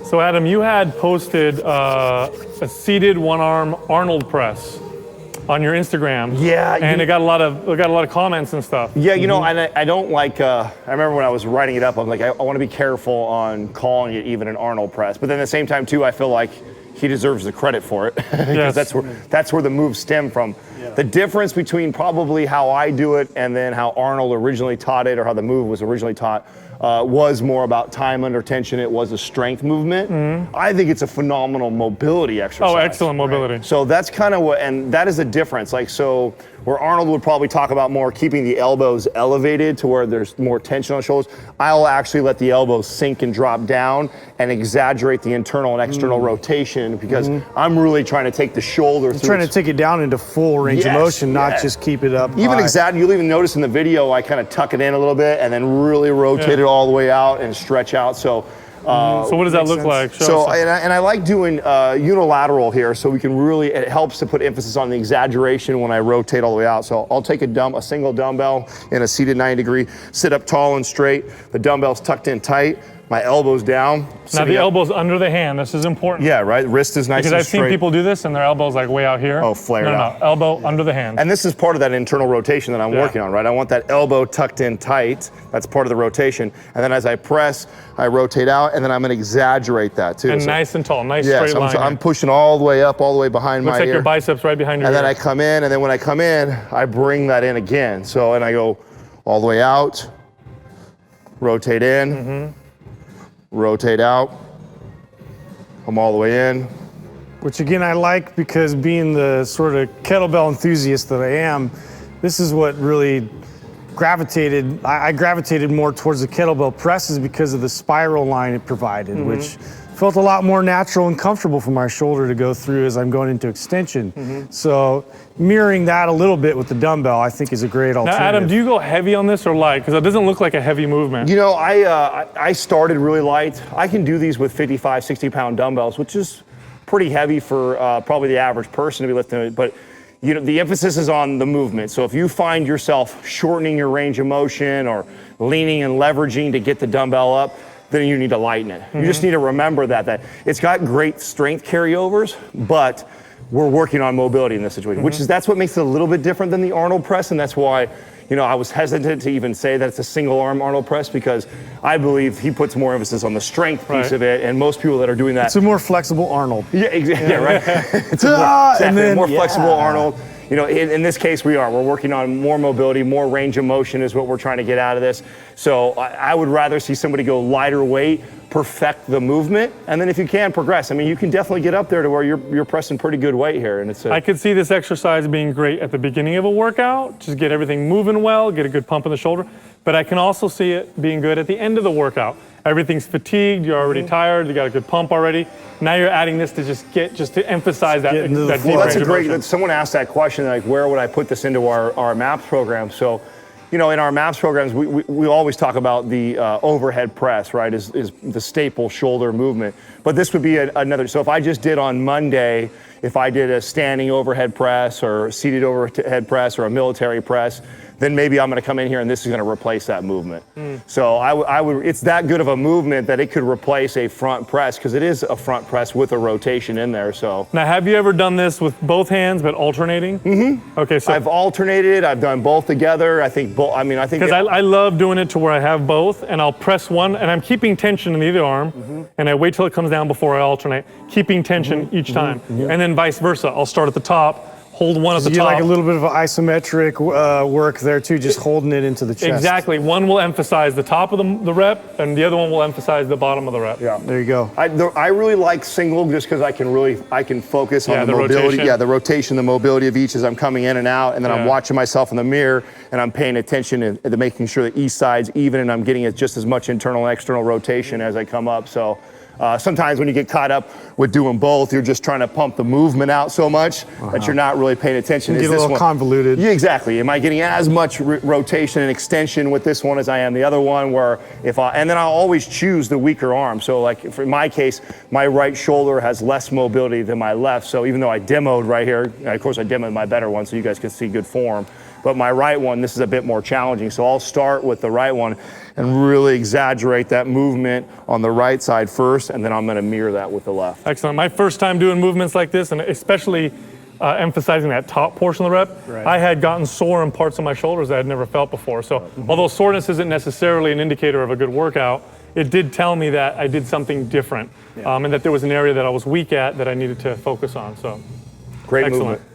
So Adam, you had posted a seated one-arm Arnold press on your Instagram. Yeah, and it got a lot of comments and stuff. Yeah, you know, and I don't like. I remember when I was writing it up, I'm like, I want to be careful on calling it even an Arnold press. But then at the same time, too, I feel like he deserves the credit for it because that's where the moves stem from. Yeah. The difference between probably how I do it and then how Arnold originally taught it, or how the move was originally taught, was more about time under tension. It was a strength movement. Mm-hmm. I think it's a phenomenal mobility exercise. Oh, excellent mobility. Right? So that's kind of what, and that is a difference. Like, so where Arnold would probably talk about more keeping the elbows elevated to where there's more tension on the shoulders, I'll actually let the elbows sink and drop down and exaggerate the internal and external rotation because I'm really trying to take the shoulder through. Trying to take it down into full range of motion, not just keep it up. Even you'll even notice in the video, I kind of tuck it in a little bit and then really rotate it all the way out and stretch out. So what does that look like? And I like doing unilateral here, so we can really, it helps to put emphasis on the exaggeration when I rotate all the way out. So I'll take a single dumbbell in a seated 90-degree, sit up tall and straight, the dumbbell's tucked in tight, my elbows down. Now the elbow's under the hand, this is important. Yeah, right, wrist is nice and straight. Because I've seen people do this and their elbow's like way out here. Oh, flared out. No, elbow under the hand. And this is part of that internal rotation that I'm working on, right? I want that elbow tucked in tight, that's part of the rotation. And then as I press, I rotate out, and then I'm gonna exaggerate that too. And nice and tall, nice straight line. I'm pushing all the way up, all the way behind my ear. Looks like your biceps right behind your ear. And then I come in, and then when I come in, I bring that in again. So, and I go all the way out, rotate in, rotate out, come all the way in. Which again, I like, because being the sort of kettlebell enthusiast that I am, this is what really gravitated, I gravitated more towards the kettlebell presses because of the spiral line it provided, which felt a lot more natural and comfortable for my shoulder to go through as I'm going into extension. So mirroring that a little bit with the dumbbell, I think, is a great alternative. Now, Adam, do you go heavy on this or light? Because it doesn't look like a heavy movement. You know, I started really light. I can do these with 55, 60-pound dumbbells, which is pretty heavy for probably the average person to be lifting it. But you know, the emphasis is on the movement. So if you find yourself shortening your range of motion or leaning and leveraging to get the dumbbell up, then you need to lighten it. You just need to remember that it's got great strength carryovers, but we're working on mobility in this situation, that's what makes it a little bit different than the Arnold press, and that's why, you know, I was hesitant to even say that it's a single arm Arnold press, because I believe he puts more emphasis on the strength piece of it, and most people that are doing that. It's a more flexible Arnold. Yeah, exactly. Yeah, right. It's a more flexible Arnold. You know, in this case, we're working on more mobility, more range of motion is what we're trying to get out of this. So I would rather see somebody go lighter weight, perfect the movement, and then if you can, progress. I mean, you can definitely get up there to where you're pressing pretty good weight here. And I could see this exercise being great at the beginning of a workout, just get everything moving well, get a good pump in the shoulder. But I can also see it being good at the end of the workout. Everything's fatigued, you're already tired, you got a good pump already. Now you're adding this to just to emphasize that. Well, that's a great, someone asked that question, like, where would I put this into our MAPS program? So, you know, in our MAPS programs, we always talk about the overhead press, right, is the staple shoulder movement. But this would be another, so if I just did on Monday, if I did a standing overhead press or seated overhead press or a military press, then maybe I'm going to come in here and this is going to replace that movement. So I would, it's that good of a movement that it could replace a front press, because it is a front press with a rotation in there. So now, have you ever done this with both hands but alternating? Okay, so I've alternated. I've done both together. I think both. I mean, I think because I love doing it to where I have both, and I'll press one, and I'm keeping tension in either arm, and I wait till it comes down before I alternate, keeping tension each time, and then vice versa. I'll start at the top. Hold one at the top. You like a little bit of an isometric work there too, just holding it into the chest. Exactly. One will emphasize the top of the rep, and the other one will emphasize the bottom of the rep. Yeah, there you go. I really like single just because I can focus on the mobility. Rotation. Yeah, the rotation, the mobility of each as I'm coming in and out, and then I'm watching myself in the mirror, and I'm paying attention to making sure that each side's even, and I'm getting just as much internal and external rotation as I come up. So Sometimes when you get caught up with doing both, you're just trying to pump the movement out so much that you're not really paying attention. Get a little convoluted. Yeah, exactly. Am I getting as much rotation and extension with this one as I am the other one? And then I'll always choose the weaker arm. So like in my case, my right shoulder has less mobility than my left. So even though I demoed right here, of course I demoed my better one so you guys can see good form. But my right one, this is a bit more challenging. So I'll start with the right one and really exaggerate that movement on the right side first, and then I'm gonna mirror that with the left. Excellent. My first time doing movements like this, and especially emphasizing that top portion of the rep, I had gotten sore in parts of my shoulders that I had never felt before. So although soreness isn't necessarily an indicator of a good workout, it did tell me that I did something different, and that there was an area that I was weak at that I needed to focus on. So Great excellent. movement.